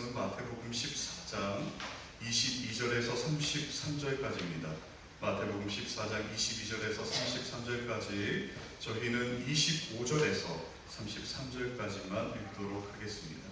말씀은 마태복음 14장 22절에서 33절까지입니다. 마태복음 14장 22절에서 33절까지 저희는 25절에서 33절까지만 읽도록 하겠습니다.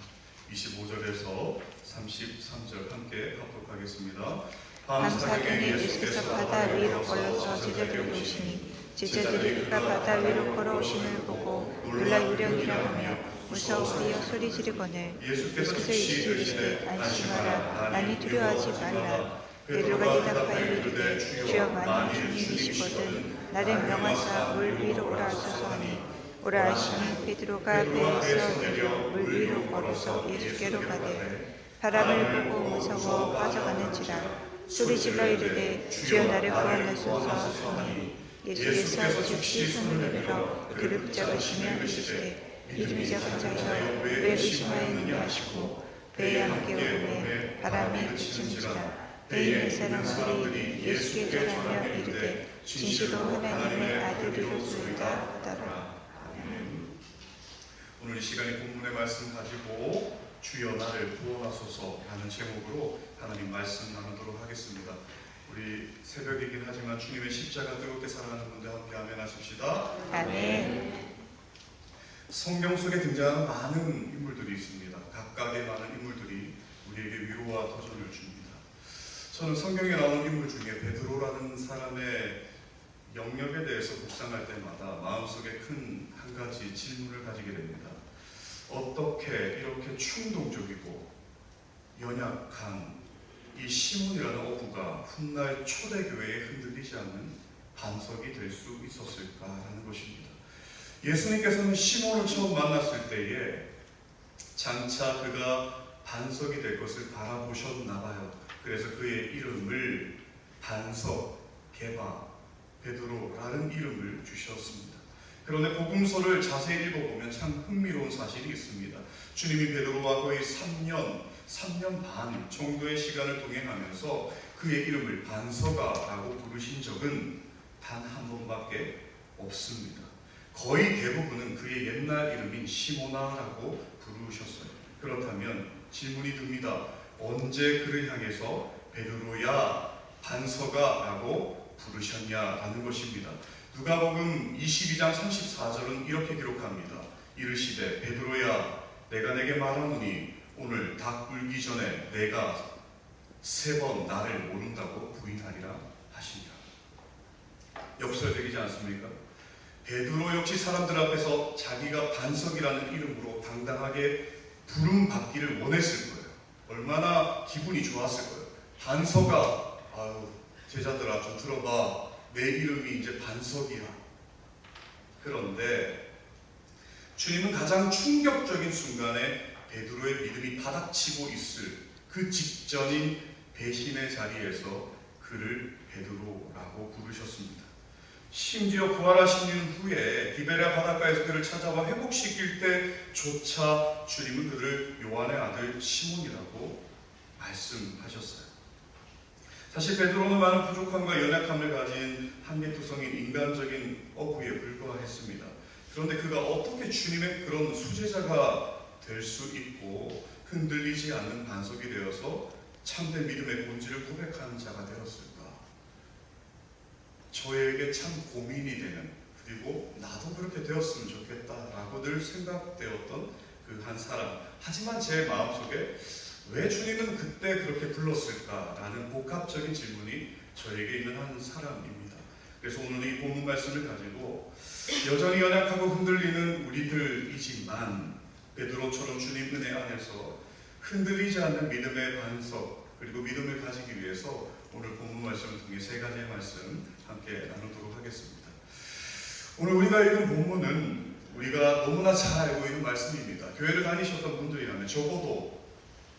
25절에서 33절 함께 합독하겠습니다. 밤사경에 예수께서 바다 위로 걸어서 제자들에게 오시니 제자들이 그가 바다 위로 걸어오심을 보고 놀라 유령이라 하며 무서워하여 소리 지르거늘 예수께서 이르시되 안심하라 나니 두려워하지 말라. 베드로가 대답하여 이르되 주여 만일 주님이시거든 나를 명하사 물 위로 오라 하소서 하니 오라 하시니 베드로가 배에서 내려 물 위로 걸어서 예수께로 가되 바람을 보고 무서워 빠져가는지라 소리질러 이르되 주여 나를 구원하소서 하니 예수께서 즉시 손을 내밀어 그를 붙잡으시며 이르시되 믿음이 작은 자여 왜 의심하였느냐 하시고 배에 함께 오르매 바람이 그친지라 배에 있는 사람들이 예수께 절하며 이르되 진실로 하나님의 아들이로소이다 하더라. 오늘 이 시간에 본문의 말씀 가지고 주여 나를 구원하소서라는 제목으로 하나님 말씀 나누도록 하겠습니다. 우리 새벽이긴 하지만 주님의 십자가 뜨겁게 사랑하는 분들 함께 아멘 하십시다. 아멘. 성경 속에 등장하는 많은 인물들이 있습니다. 각각의 많은 인물들이 우리에게 위로와 도전을 줍니다. 저는 성경에 나오는 인물 중에 베드로라는 사람의 영역에 대해서 묵상할 때마다 마음속에 큰 한 가지 질문을 가지게 됩니다. 어떻게 이렇게 충동적이고 연약한 이 시몬이라는 어부가 훗날 초대교회에 흔들리지 않는 반석이 될 수 있었을까라는 것입니다. 예수님께서는 시몬을 처음 만났을 때에 장차 그가 반석이 될 것을 바라보셨나 봐요. 그래서 그의 이름을 반석, 게바, 베드로라는 이름을 주셨습니다. 그런데 복음서를 자세히 읽어보면 참 흥미로운 사실이 있습니다. 주님이 베드로와 거의 3년 반 정도의 시간을 동행하면서 그의 이름을 반석아라고 부르신 적은 단 한 번밖에 없습니다. 거의 대부분은 그의 옛날 이름인 시모나라고 부르셨어요. 그렇다면 질문이 듭니다. 언제 그를 향해서 베드로야 반석아라고 부르셨냐라는 것입니다. 누가복음 22장 34절은 이렇게 기록합니다. 이르시되 베드로야 내가 내게 말하노니 오늘 닭 굴기 전에 내가 3번 나를 모른다고 부인하리라 하시니라. 역설적이지 않습니까? 베드로 역시 사람들 앞에서 자기가 반석이라는 이름으로 당당하게 부름받기를 원했을 거예요. 얼마나 기분이 좋았을 거예요. 반석아, 아유 제자들아 좀 들어봐. 내 이름이 이제 반석이야. 그런데 주님은 가장 충격적인 순간에 베드로의 믿음이 바닥치고 있을 그 직전인 배신의 자리에서 그를 베드로라고 부르셨습니다. 심지어 부활하신 후에 디베랴 바닷가에서 그를 찾아와 회복시킬 때조차 주님은 그를 요한의 아들 시몬이라고 말씀하셨어요. 사실 베드로는 많은 부족함과 연약함을 가진 한계투성인 인간적인 어부에 불과했습니다. 그런데 그가 어떻게 주님의 그런 수제자가 될 수 있고 흔들리지 않는 반석이 되어서 참된 믿음의 본질을 고백하는 자가 되었을까? 저에게 참 고민이 되는, 그리고 나도 그렇게 되었으면 좋겠다라고 늘 생각되었던 그 한 사람. 하지만 제 마음속에 왜 주님은 그때 그렇게 불렀을까라는 복합적인 질문이 저에게 있는 한 사람입니다. 그래서 오늘 이 본문 말씀을 가지고 여전히 연약하고 흔들리는 우리들이지만 베드로처럼 주님 은혜 안에서 흔들리지 않는 믿음의 반석, 그리고 믿음을 가지기 위해서 오늘 본문 말씀을 통해 3가지의 말씀 함께 나누도록 하겠습니다. 오늘 우리가 읽은 본문은 우리가 너무나 잘 알고 있는 말씀입니다. 교회를 다니셨던 분들이라면 적어도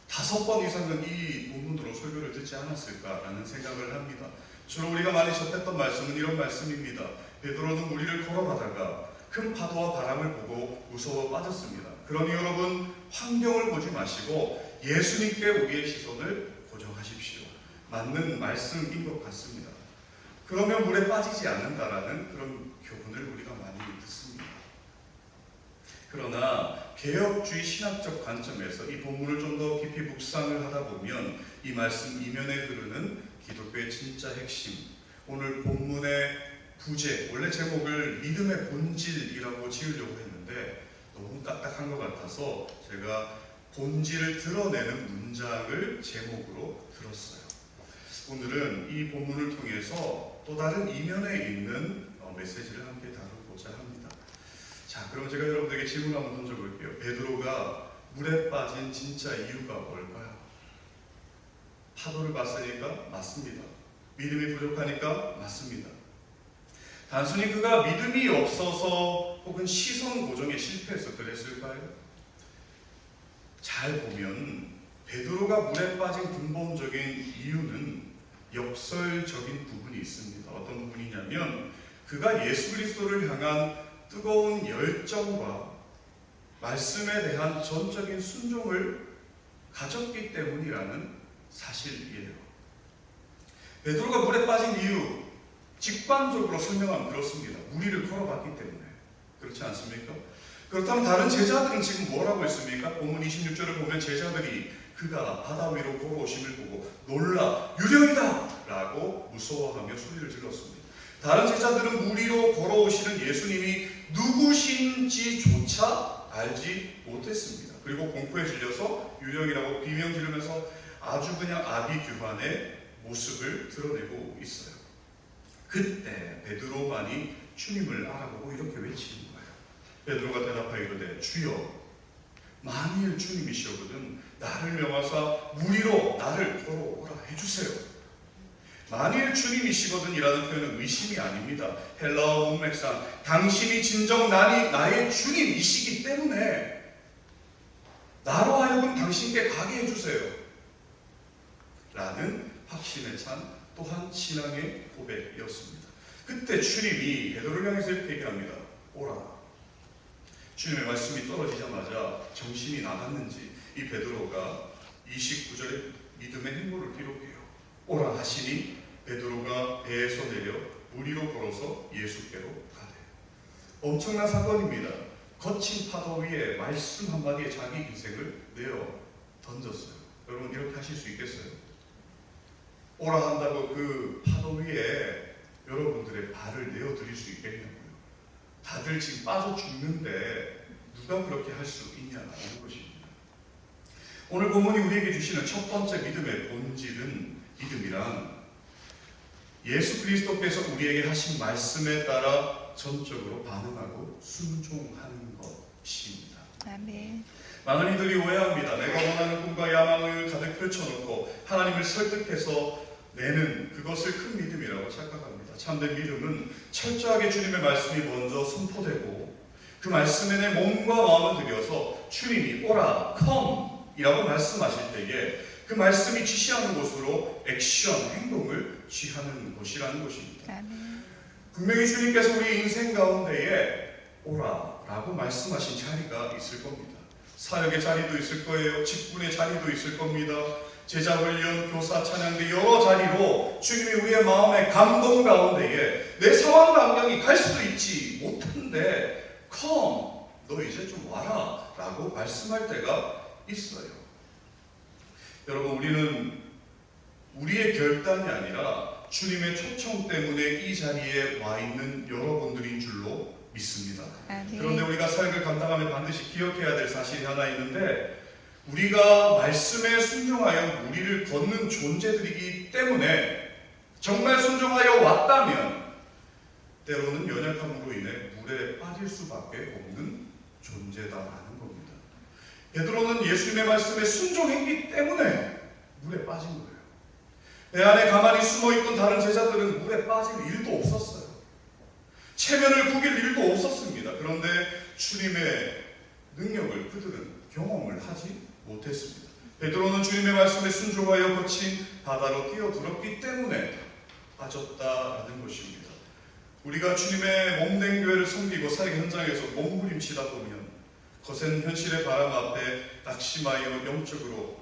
5번 이상은 이 본문으로 설교를 듣지 않았을까라는 생각을 합니다. 주로 우리가 많이 접했던 말씀은 이런 말씀입니다. 베드로는 무리를 걸어가다가 큰 파도와 바람을 보고 무서워 빠졌습니다. 그러니 여러분 환경을 보지 마시고 예수님께 우리의 시선을 고정하십시오. 맞는 말씀인 것 같습니다. 그러면 물에 빠지지 않는다라는 그런 교훈을 우리가 많이 듣습니다. 그러나 개혁주의 신학적 관점에서 이 본문을 좀 더 깊이 묵상을 하다 보면 이 말씀 이면에 흐르는 기독교의 진짜 핵심, 오늘 본문의 부제, 원래 제목을 믿음의 본질이라고 지으려고 했는데 너무 딱딱한 것 같아서 제가 본질을 드러내는 문장을 제목으로 들었어요. 오늘은 이 본문을 통해서 또 다른 이면에 있는 메시지를 함께 다루고자 합니다. 자, 그럼 제가 여러분들에게 질문 한번 던져볼게요. 베드로가 물에 빠진 진짜 이유가 뭘까요? 파도를 봤으니까? 맞습니다. 믿음이 부족하니까? 맞습니다. 단순히 그가 믿음이 없어서 혹은 시선 고정에 실패해서 그랬을까요? 잘 보면 베드로가 물에 빠진 근본적인 이유는 역설적인 부분이 있습니다. 어떤 부분이냐면 그가 예수 그리스도를 향한 뜨거운 열정과 말씀에 대한 전적인 순종을 가졌기 때문이라는 사실이에요. 베드로가 물에 빠진 이유, 직관적으로 설명하면 그렇습니다. 무리를 걸어봤기 때문에. 그렇지 않습니까? 그렇다면 다른 제자들은 지금 뭐라고 했습니까? 본문 26절을 보면 제자들이 그가 바다 위로 걸어오심을 보고 놀라 유령이다! 라고 무서워하며 소리를 질렀습니다. 다른 제자들은 무리로 걸어오시는 예수님이 누구신지조차 알지 못했습니다. 그리고 공포에 질려서 유령이라고 비명 지르면서 아주 그냥 아비규환의 모습을 드러내고 있어요. 그때 베드로만이 주님을 알아보고 이렇게 외치는 거예요. 베드로가 대답하기로되 주여, 만일 주님이시거든 나를 명하사 무리로 나를 걸어오라 해주세요. 만일 주님이시거든 이라는 표현은 의심이 아닙니다. 헬라어 문맥상 당신이 진정 나의 주님이시기 때문에 나로 하여금 당신께 가게 해주세요 라는 확신에 찬 또한 신앙의 고백이었습니다. 그때 주님이 베드로를 향해서 이렇게 얘기합니다. 오라. 주님의 말씀이 떨어지자마자 정신이 나갔는지 이 베드로가 29절에 믿음의 행보를 기록해요. 오라 하시니 베드로가 배에서 내려 무리로 걸어서 예수께로 가되. 엄청난 사건입니다. 거친 파도 위에 말씀 한마디에 자기 인생을 내어 던졌어요. 여러분 이렇게 하실 수 있겠어요? 오라 한다고 그 파도 위에 여러분들의 발을 내어드릴 수 있겠냐고요. 다들 지금 빠져 죽는데 누가 그렇게 할 수 있냐는 것입니다. 오늘 본문이 우리에게 주시는 첫 번째 믿음의 본질은 믿음이란 예수 그리스도께서 우리에게 하신 말씀에 따라 전적으로 반응하고 순종하는 것입니다. 아멘. 많은 이들이 오해합니다. 내가 원하는 꿈과 야망을 가득 펼쳐놓고 하나님을 설득해서 내는 그것을 큰 믿음이라고 착각합니다. 참된 믿음은 철저하게 주님의 말씀이 먼저 선포되고 그 말씀에 내 몸과 마음을 들여서 주님이 오라, come 이라고 말씀하실 때에 그 말씀이 지시하는 곳으로 액션, 행동을 취하는 것이라는 것입니다. 아멘. 분명히 주님께서 우리 인생 가운데에 오라 라고 말씀하신 자리가 있을 겁니다. 사역의 자리도 있을 거예요. 직분의 자리도 있을 겁니다. 제자 훈련, 교사 찬양대 여러 자리로 주님이 우리의 마음의 감동 가운데에 내 상황 감정이 갈 수도 있지 못한데 come, 너 이제 좀 와라 라고 말씀할 때가 있어요. 여러분 우리는 우리의 결단이 아니라 주님의 초청 때문에 이 자리에 와 있는 여러분들인 줄로 믿습니다. 그런데 우리가 사역을 감당하면 반드시 기억해야 될 사실이 하나 있는데 우리가 말씀에 순종하여 무리를 걷는 존재들이기 때문에 정말 순종하여 왔다면 때로는 연약함으로 인해 물에 빠질 수밖에 없는 존재다라는 겁니다. 베드로는 예수님의 말씀에 순종했기 때문에 물에 빠진 거예요. 배 안에 가만히 숨어있던 다른 제자들은 물에 빠질 일도 없었어요. 체면을 구길 일도 없었습니다. 그런데 주님의 능력을 그들은 경험을 하지 못했습니다. 베드로는 주님의 말씀에 순종하여 거친 바다로 뛰어들었기 때문에 빠졌다라는 것입니다. 우리가 주님의 몸된 교회를 섬기고 사역 현장에서 몸부림치다 보면 거센 현실의 바람 앞에 낙심하여 영적으로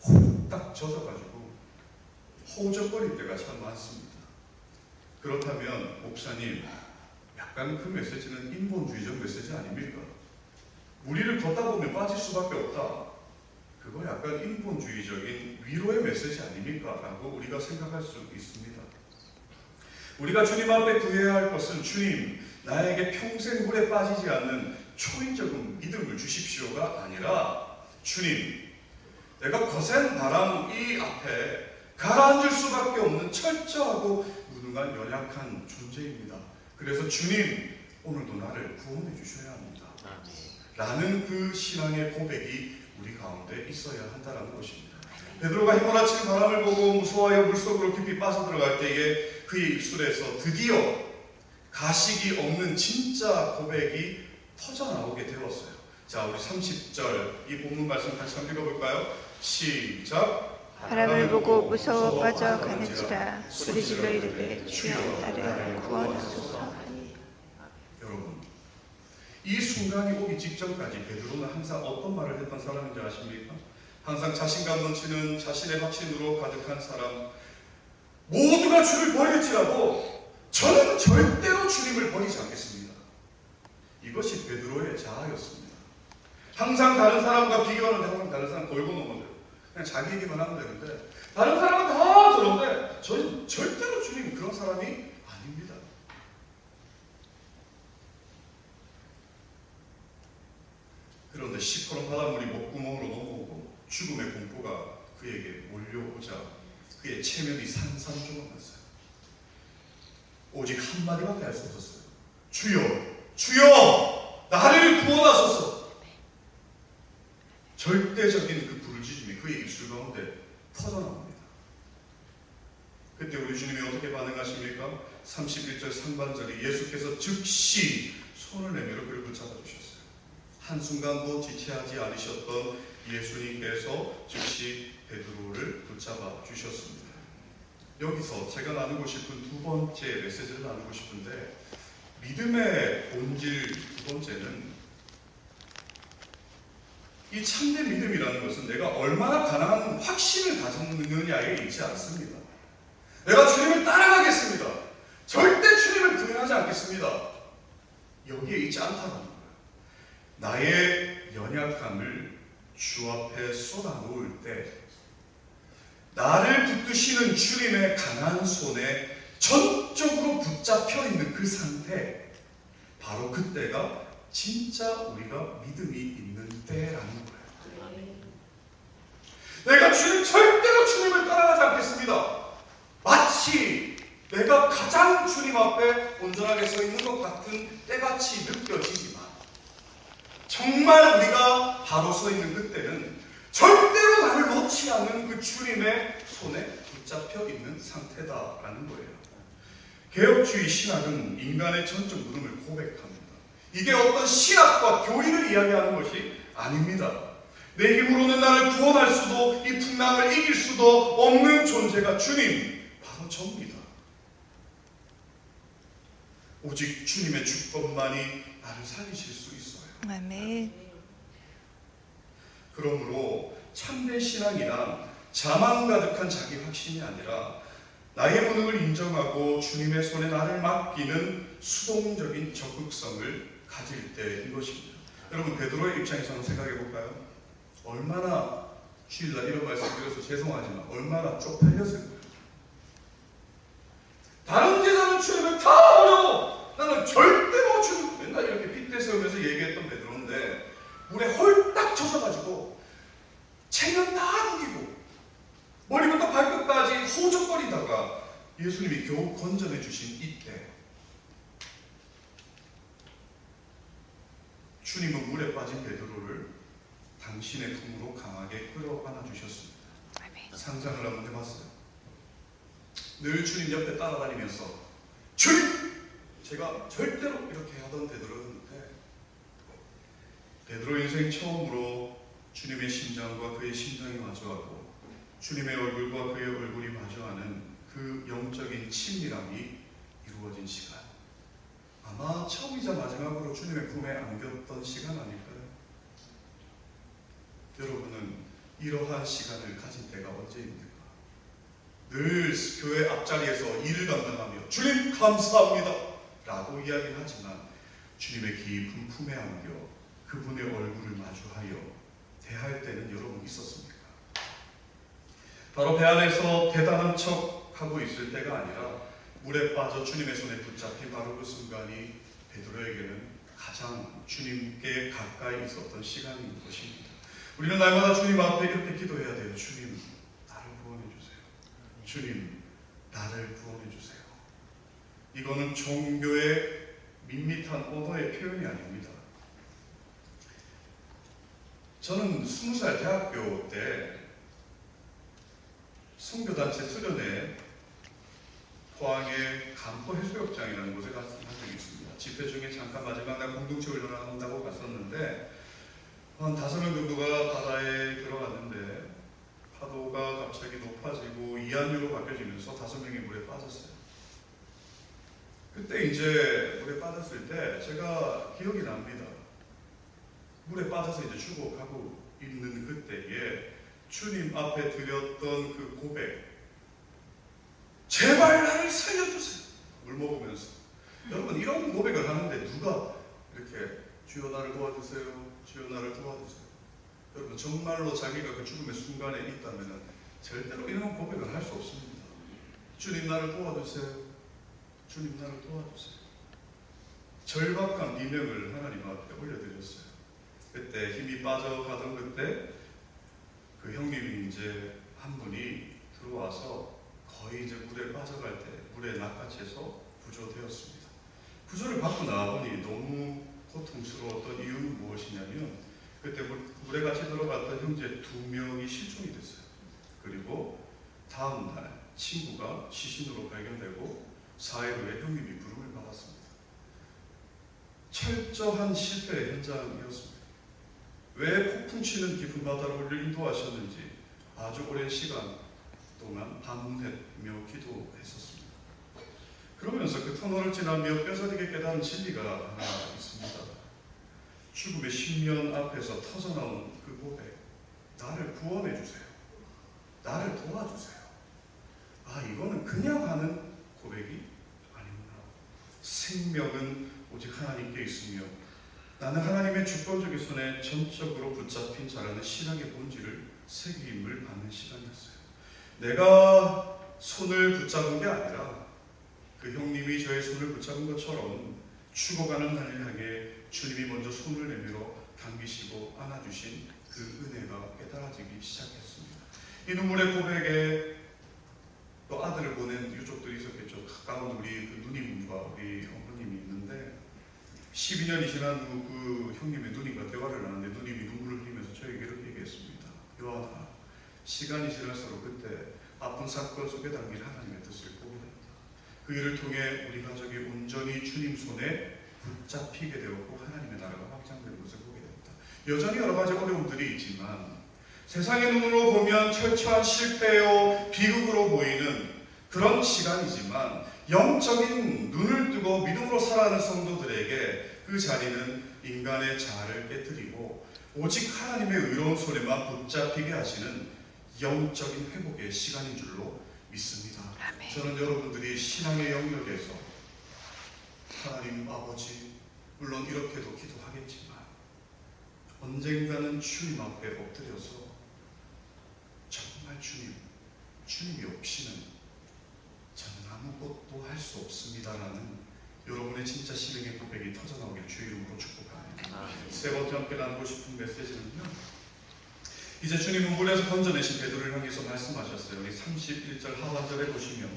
홀딱 젖어가지고 허우적거릴 때가 참 많습니다. 그렇다면 목사님, 약간 그 메시지는 인본주의적 메시지 아닙니까? 무리를 걷다 보면 빠질 수밖에 없다. 그거야 약간 인본주의적인 위로의 메시지 아닙니까? 라고 우리가 생각할 수 있습니다. 우리가 주님 앞에 구해야 할 것은 주님, 나에게 평생 물에 빠지지 않는 초인적인 믿음을 주십시오가 아니라 주님, 내가 거센 바람 이 앞에 가라앉을 수밖에 없는 철저하고 무능한 연약한 존재입니다. 그래서 주님, 오늘도 나를 구원해 주셔야 합니다. 라는 그 신앙의 고백이 우리 가운데 있어야 한다는 것입니다. 베드로가 휘몰아치는 바람을 보고 무서워하여 물속으로 깊이 빠져들어갈 때에 그의 입술에서 드디어 가식이 없는 진짜 고백이 터져나오게 되었어요. 자, 우리 30절 이 본문 말씀 같이 한번 읽어볼까요? 시작. 바람을 보고 무서워 빠져가는지라 소리질러 이르되 주여 나를 구원하소서. 여러분, 이 순간이 오기 직전까지 베드로는 항상 어떤 말을 했던 사람인지 아십니까? 항상 자신감 넘치는 자신의 확신으로 가득한 사람, 모두가 주를 버릴지라도 저는 절대로 주님을 버리지 않겠습니다. 이것이 베드로의 자아였습니다. 항상 다른 사람과 비교하는데 항상 다른 사람 걸고 넘어져요. 그냥 자기 얘기만 하면 되는데 다른 사람은 다 저런데 저는 절대로 주님 그런 사람이 아닙니다. 그런데 시커먼 바닷물이 목구멍으로 넘어오고 죽음의 공포가 그에게 몰려오자 그의 체면이 산산조각났어요. 오직 한마디밖에 할 수 없었어요. 주여, 주여, 나를 구원하소서. 절대적인 그 부르짖음이 그의 입술 가운데 터져나옵니다. 그때 우리 주님이 어떻게 반응하십니까? 31절 상반절이 예수께서 즉시 손을 내밀어 그를 붙잡아 주셨어요. 한순간도 지체하지 않으셨던 예수님께서 즉시 베드로를 붙잡아 주셨습니다. 여기서 제가 나누고 싶은 두 번째 메시지를 나누고 싶은데, 믿음의 본질 두 번째는 이 참된 믿음이라는 것은 내가 얼마나 강한 확신을 가졌느냐에 있지 않습니다. 내가 주님을 따라가겠습니다. 절대 주님을 부인하지 않겠습니다. 여기에 있지 않다는 거예요. 나의 연약함을 주 앞에 쏟아놓을 때 나를 붙드시는 주님의 강한 손에 전적으로 붙잡혀 있는 그 상태, 바로 그때가 진짜 우리가 믿음이 있는 때라는 거예요. 내가 절대로 주님을 따라가지 않겠습니다. 마치 내가 가장 주님 앞에 온전하게 서 있는 것 같은 때같이 느껴지지만 정말 우리가 바로 서 있는 그때는 절대로 나를 놓지 않는 그 주님의 손에 붙잡혀 있는 상태다라는 거예요. 개혁주의 신학은 인간의 전적 무능을 고백합니다. 이게 어떤 신학과 교리를 이야기하는 것이 아닙니다. 내 힘으로는 나를 구원할 수도 이 풍랑을 이길 수도 없는 존재가 주님, 바로 저입니다. 오직 주님의 주권만이 나를 살리실 수 있어요. 아멘. 그러므로 참된 신앙이란 자만 가득한 자기 확신이 아니라 나의 무능을 인정하고 주님의 손에 나를 맡기는 수동적인 적극성을 가질 때인 것입니다. 여러분, 베드로의 입장에서 한번 생각해 볼까요? 얼마나 주일날 이런 말씀 드려서 죄송하지만 얼마나 쪽팔렸을까요? 다른 제자는 주님을 다 어려워, 나는 절대로 주님, 맨날 이렇게 핏대 세우면서 얘기했던 베드로인데 물에 홀딱 젖어가지고 체면 다 누기고 머리부터 발끝까지 호적거리다가 예수님이 겨우 건져내 주신 이때 주님은 물에 빠진 베드로를 당신의 품으로 강하게 끌어안아 주셨습니다. 상상을 한번 해봤어요. 늘 주님 옆에 따라다니면서 주님! 제가 절대로 이렇게 하던 베드로였는데 베드로 인생 처음으로 주님의 심장과 그의 심장이 마주하고 주님의 얼굴과 그의 얼굴이 마주하는 그 영적인 친밀함이 이루어진 시간, 아마 처음이자 마지막으로 주님의 품에 안겼던 시간 아닐까요? 여러분은 이러한 시간을 가진 때가 언제입니까? 늘 교회 앞자리에서 일을 감당하며 주님 감사합니다 라고 이야기를 하지만 주님의 깊은 품에 안겨 그분의 얼굴을 마주하여 대할 때는 여러분 있었습니까? 바로 배 안에서 대단한 척 하고 있을 때가 아니라 물에 빠져 주님의 손에 붙잡힌 바로 그 순간이 베드로에게는 가장 주님께 가까이 있었던 시간인 것입니다. 우리는 날마다 주님 앞에 이렇게 기도해야 돼요. 주님, 나를 구원해 주세요. 주님, 나를 구원해 주세요. 이거는 종교의 밋밋한 언어의 표현이 아닙니다. 저는 20살 대학교 때 선교단체 수련회 포항의 간포 해수욕장이라는 곳에 간 적이 있습니다. 집회 중에 잠깐 마지막 날 공동체 훈련을 한다고 갔었는데 한 5명 정도가 바다에 들어갔는데 파도가 갑자기 높아지고 이안류로 바뀌어지면서 5명이 물에 빠졌어요. 그때 이제 물에 빠졌을 때 제가 기억이 납니다. 물에 빠져서 이제 죽어가고 있는 그때에 주님 앞에 드렸던 그 고백, 제발 나를 살려주세요. 물 먹으면서. 여러분, 이런 고백을 하는데 누가 이렇게 주여 나를 도와주세요, 주여 나를 도와주세요. 여러분, 정말로 자기가 그 죽음의 순간에 있다면 절대로 이런 고백을 할 수 없습니다. 주님 나를 도와주세요, 주님 나를 도와주세요. 절박한 비명을 하나님 앞에 올려드렸어요. 그때 힘이 빠져가던 그때 그 형님이 이제 한 분이 들어와서 거의 이제 물에 빠져갈 때 물에 낚아채서 구조되었습니다. 구조를 받고 나와보니 너무 고통스러웠던 이유는 무엇이냐면 그때 물에 같이 들어갔던 형제 2명이 실종이 됐어요. 그리고 다음 날 친구가 시신으로 발견되고 4일 후에 형님이 부름을 받았습니다. 철저한 실패의 현장이었습니다. 왜 폭풍 치는 깊은 바다로 우리를 인도하셨는지 아주 오랜 시간 동안 반문했며 기도했었습니다. 그러면서 그 터널을 지나며 뼈저리게 깨달은 진리가 하나 있습니다. 죽음의 10년 앞에서 터져나온 그 고백, 나를 구원해 주세요, 나를 도와주세요. 아, 이거는 그냥 하는 고백이 아니구나. 생명은 오직 하나님께 있으며 나는 하나님의 주권적인 손에 전적으로 붙잡힌 자라는 신앙의 본질을 새김을 받는 시간이었어요. 내가 손을 붙잡은 게 아니라 그 형님이 저의 손을 붙잡은 것처럼 죽어가는 날을 향해 주님이 먼저 손을 내밀어 당기시고 안아주신 그 은혜가 깨달아지기 시작했습니다. 이 눈물의 고백에 또 아들을 보낸 유족들이 있었겠죠. 가까운 우리 그 누님과 우리 어머님이 있는데 12년이 지난 후 그 형님의 누님과 대화를 나눴는데 누님이 눈물을 흘리면서 저에게 이렇게 얘기했습니다. 요한아, 시간이 지날수록 그때 아픈 사건 속에 담긴 하나님의 뜻을 보게 됩니다. 그 일을 통해 우리 가족이 온전히 주님 손에 붙잡히게 되었고 하나님의 나라가 확장되는 것을 보게 됩니다. 여전히 여러 가지 어려움들이 있지만 세상의 눈으로 보면 철저한 실패요 비극으로 보이는 그런 시간이지만 영적인 눈을 뜨고 믿음으로 살아가는 성도들에게 그 자리는 인간의 자아를 깨뜨리고 오직 하나님의 의로운 손에만 붙잡히게 하시는 영적인 회복의 시간인 줄로 믿습니다. 아멘. 저는 여러분들이 신앙의 영역에서 하나님 아버지, 물론 이렇게도 기도하겠지만 언젠가는 주님 앞에 엎드려서 정말 주님이 없이는 저는 아무것도 할 수 없습니다라는 여러분의 진짜 신앙의 고백이 터져나오길 주의 이름으로 축복합니다. 세 번째 함께 나누고 싶은 메시지는요, 이제 주님은 물에서 건져내신 베드로를 향해서 말씀하셨어요. 우리 31절 하반절에 보시면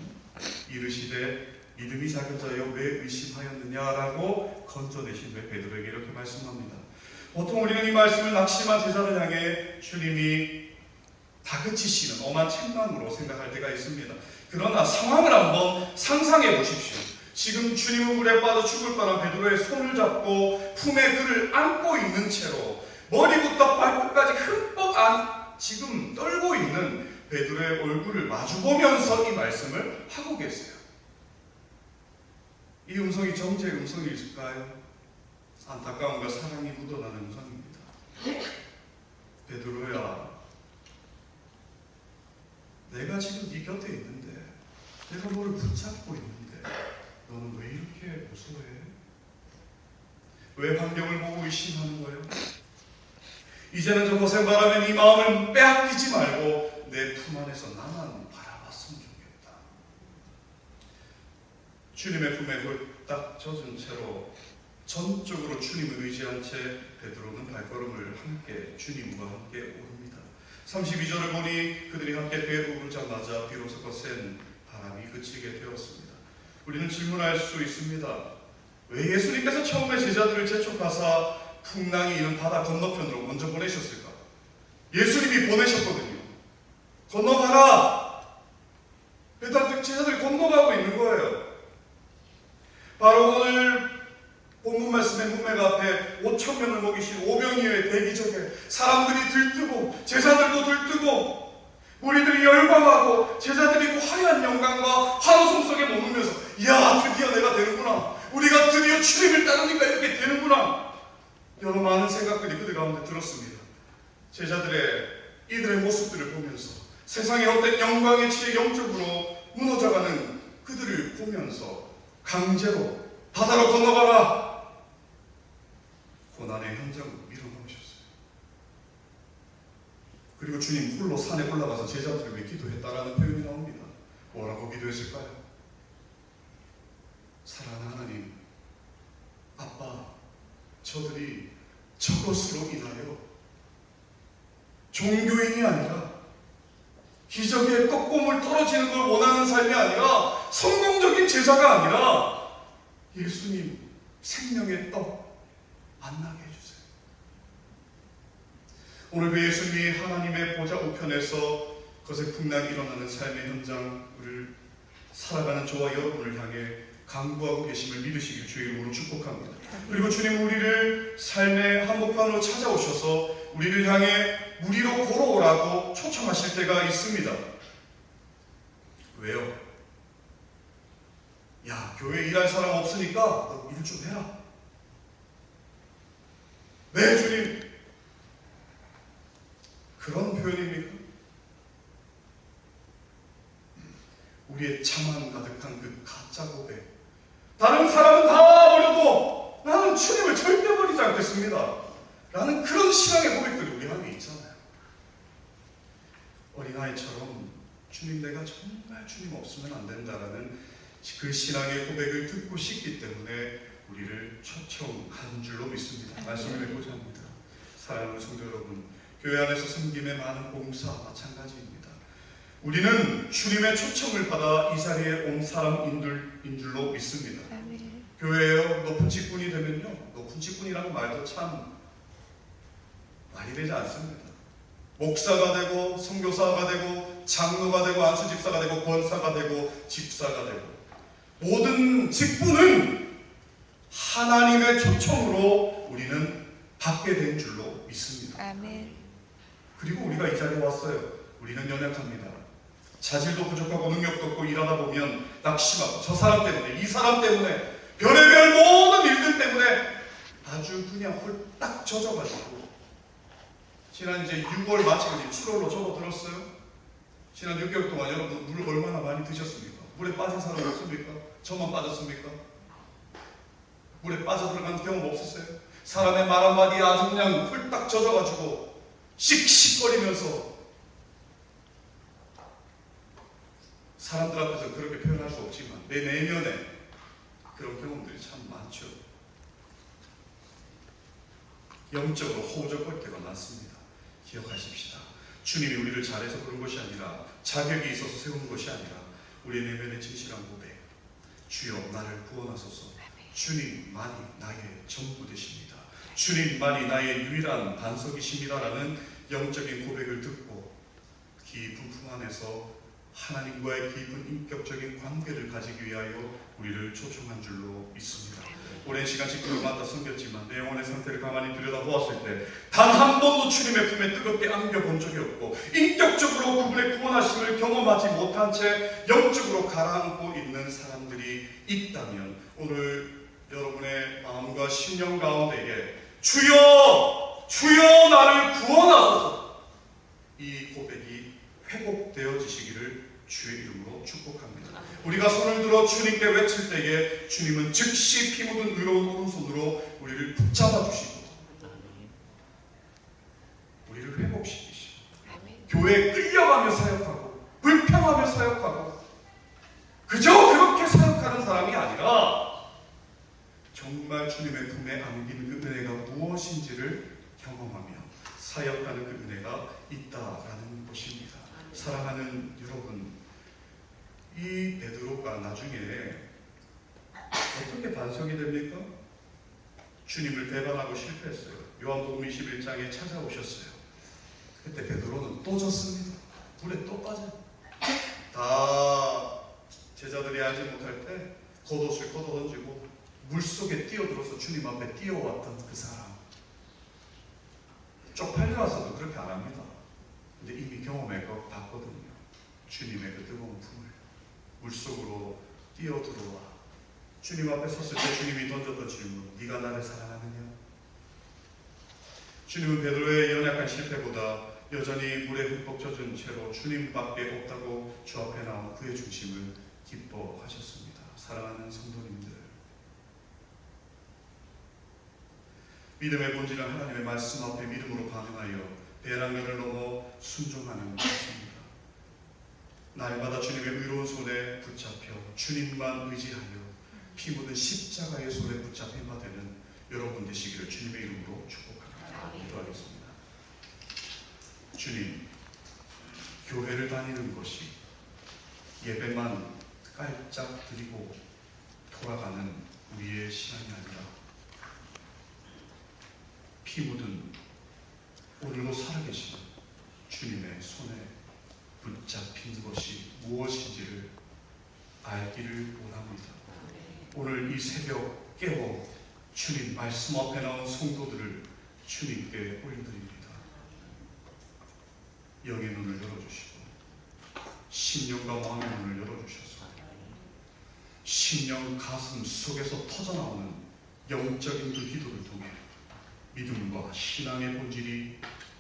이르시되 믿음이 작은 자여 왜 의심하였느냐라고 건져내신 왜 베드로에게 이렇게 말씀합니다. 보통 우리는 이 말씀을 낙심한 제자를 향해 주님이 다그치시는 엄한 책망으로 생각할 때가 있습니다. 그러나 상황을 한번 상상해 보십시오. 지금 주님은 물에 빠져 죽을 뻔한 베드로의 손을 잡고 품에 그를 안고 있는 채로 머리부터 발끝까지 흠뻑 지금 떨고 있는 베드로의 얼굴을 마주보면서 이 말씀을 하고 계세요. 이 음성이 정죄의 음성일까요? 안타까움과 사랑이 묻어나는 음성입니다. 베드로야, 내가 지금 네 곁에 있는데, 내가 너를 붙잡고 있는데 너는 왜 이렇게 무서워해? 왜 환경을 보고 의심하는 거예요? 이제는 저 고생바람에 네 마음을 빼앗기지 말고 내 품 안에서 나만 바라봤으면 좋겠다. 주님의 품에 홀딱 젖은 채로 전적으로 주님을 의지한 채 베드로는 발걸음을 함께 주님과 함께 오릅니다. 32절을 보니 그들이 함께 배에 오르자마자 비로소 거센 바람이 그치게 되었습니다. 우리는 질문할 수 있습니다. 왜 예수님께서 처음에 제자들을 재촉하사 풍랑이 있는 바다 건너편으로 먼저 보내셨을까? 예수님이 보내셨거든요. 건너가라! 제자들이 건너가고 있는 거예요. 바로 오늘 본문 말씀의 문맥 앞에 5,000명을 먹이신 오병이어의 대기적에 사람들이 들뜨고 제자들도 들뜨고 우리들이 열광하고 제자들이 화려한 영광과 환호성 속에 머물면서 이야 드디어 내가 되는구나, 우리가 드디어 주님을 따르니까 이렇게 되는구나, 여러 많은 생각들이 그들 가운데 들었습니다. 제자들의 이들의 모습들을 보면서 세상의 어떤 영광에 취해 영적으로 무너져가는 그들을 보면서 강제로 바다로 건너가라, 고난의 현장으로 밀어넣으셨어요. 그리고 주님 홀로 산에 올라가서 제자들을 위해 기도했다라는 표현이 나옵니다. 뭐라고 기도했을까요? 사랑하는 하나님, 아빠, 저들이 저것으로 인하여 종교인이 아니라 기적의 떡고물 떨어지는 걸 원하는 삶이 아니라 성공적인 제자가 아니라 예수님 생명의 떡 만나게 해주세요. 오늘 그 예수님이 하나님의 보좌 우편에서 거센 풍랑이 일어나는 삶의 현장을 살아가는 저와 여러분을 향해 강구하고 계심을 믿으시길 주의 이름으로 축복합니다. 그리고 주님 우리를 삶의 한복판으로 찾아오셔서 우리를 향해 무리로 걸어오라고 초청하실 때가 있습니다. 왜요? 야, 교회에 일할 사람 없으니까 너 일 좀 해라. 네, 주님. 그런 표현입니까? 우리의 자만 가득한 그 가짜 고백. 다른 사람은 다 버려도 나는 주님을 절대 버리지 않겠습니다. 라는 그런 신앙의 고백들이 우리 안에 있잖아요. 어린아이처럼 주님, 내가 정말 주님 없으면 안 된다라는 그 신앙의 고백을 듣고 싶기 때문에 우리를 초청한 줄로 믿습니다. 말씀을 읽고자 합니다. 사랑하는 성도 여러분, 교회 안에서 섬김의 많은 봉사 마찬가지입니다. 우리는 주님의 초청을 받아 이 자리에 온 사람인 줄로 믿습니다. 교회에 높은 직분이 되면요, 높은 직분이라는 말도 참 말이 되지 않습니다. 목사가 되고 선교사가 되고 장로가 되고 안수집사가 되고 권사가 되고 집사가 되고 모든 직분은 하나님의 초청으로 우리는 받게 된 줄로 믿습니다. 아멘. 그리고 우리가 이 자리에 왔어요. 우리는 연약합니다. 자질도 부족하고 능력도 없고 일하다 보면 낙심하고 저 사람 때문에 이 사람 때문에 별의별 모든 일들 때문에 아주 그냥 홀딱 젖어가지고 지난 이제 6월 마치고 이제 7월로 접어들었어요. 지난 6개월 동안 여러분 물 얼마나 많이 드셨습니까? 물에 빠진 사람 없습니까? 저만 빠졌습니까? 물에 빠져들어간 경험 없었어요? 사람의 말 한마디에 아주 그냥 홀딱 젖어가지고 씩씩거리면서 사람들 앞에서 그렇게 표현할 수 없지만 내 내면에 그런 경험들이 참 많죠. 영적으로 허우적거릴 때가 많습니다. 기억하십시다. 주님이 우리를 잘해서 그런 것이 아니라 자격이 있어서 세운 것이 아니라 우리의 내면의 진실한 고백. 주여 나를 구원하소서. 주님만이 나의 전부 되십니다. 주님만이 나의 유일한 반석이십니다라는 영적인 고백을 듣고 깊은 품 안에서 하나님과의 깊은 인격적인 관계를 가지기 위하여 우리를 초청한 줄로 믿습니다. 오랜 시간 직분마다 섬겼지만 내 영혼의 상태를 가만히 들여다보았을 때 단 한 번도 주님의 품에 뜨겁게 안겨본 적이 없고 인격적으로 그분의 구원하심을 경험하지 못한 채 영적으로 가라앉고 있는 사람들이 있다면 오늘 여러분의 마음과 심령 가운데에 주여! 주여 나를 구원하소서! 이 고백이 회복되어지시기를 주의 이름으로 축복합니다. 우리가 손을 들어 주님께 외칠 때에 주님은 즉시 피 묻은 의로운 오른손으로 우리를 붙잡아 주시고 우리를 회복시키시고 교회에 끌려가 싫어하며 사역하고 불평하며 사역하고 그저 그렇게 사역하는 사람이 아니라 정말 주님의 품에 안긴 그 은혜가 무엇인지를 경험하며 사역하는 그 은혜가 있다라는 것입니다. 사랑하는 여러분, 이 베드로가 나중에 어떻게 반성이 됩니까? 주님을 배반하고 실패했어요. 요한복음 21장에 찾아오셨어요. 그때 베드로는 또 졌습니다. 물에 또 빠져요. 다 제자들이 알지 못할 때 겉옷을 걷어던지고 물속에 뛰어들어서 주님 앞에 뛰어왔던 그 사람. 쪽팔려 와서도 그렇게 안 합니다. 근데 이미 경험해 봤거든요. 주님의 그 뜨거운 품을 물속으로 뛰어들어와 주님 앞에 섰을 때 주님이 던졌던 질문, 네가 나를 사랑하느냐? 주님은 베드로의 연약한 실패보다 여전히 물에 흠뻑 젖은 채로 주님밖에 없다고 주 앞에 나온 그의 중심을 기뻐하셨습니다. 사랑하는 성도님들, 믿음의 본질은 하나님의 말씀 앞에 믿음으로 반응하여 배란결을 넘어 순종하는 것입니다. 날마다 주님의 의로운 손에 붙잡혀 주님만 의지하여 피 묻은 십자가의 손에 붙잡힌 바 되는 여러분 되시기를 주님의 이름으로 축복합니다. 기도하겠습니다. 주님, 교회를 다니는 것이 예배만 깔짝 드리고 돌아가는 우리의 신앙이 아니라 피 묻은 오늘도 살아계신 주님의 손에 붙잡힌 것이 무엇인지를 알기를 원합니다. 오늘 이 새벽 깨워 주님 말씀 앞에 나온 성도들을 주님께 올려드립니다. 영의 눈을 열어주시고 심령과 마음의 문을 열어주셔서 심령 가슴 속에서 터져나오는 영적인 그 기도를 통해 믿음과 신앙의 본질이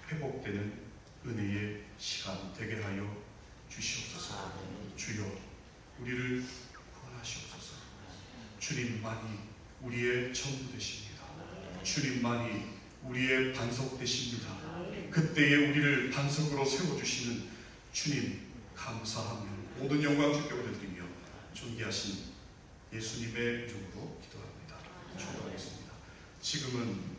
회복되는 은혜의 시간 되게 하여 주시옵소서. 주여, 우리를 구원하시옵소서. 주님만이 우리의 전부 되십니다. 주님만이 우리의 반석 되십니다. 그때에 우리를 반석으로 세워주시는 주님 감사하며 모든 영광 주께 올려드리며 존귀하신 예수님의 이름으로 기도합니다. 축복하겠습니다. 지금은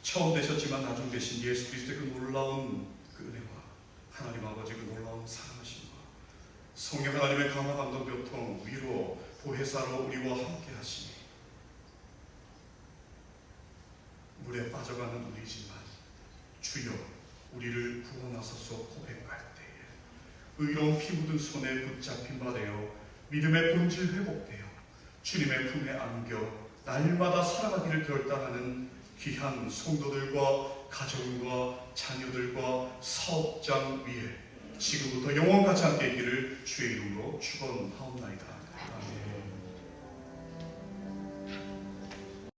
처음 되셨지만 나중 되신 예수 그리스도의 그 놀라운 그 은혜와 하나님 아버지 그 놀라운 사랑하심과 성령 하나님의 감화 감동 교통 위로 보혜사로 우리와 함께 하시니 물에 빠져가는 우리지만 주여 우리를 구원하소서 고백할 때에 의로운 피 묻은 손에 붙잡힌 바 되어 믿음의 본질 회복되어 주님의 품에 안겨 날마다 살아가기를 결단하는 귀한 성도들과 가정과 자녀들과 사업장 위에 지금부터 영원까지 함께 있기를 주의 이름으로 축원하옵나이다. 아멘.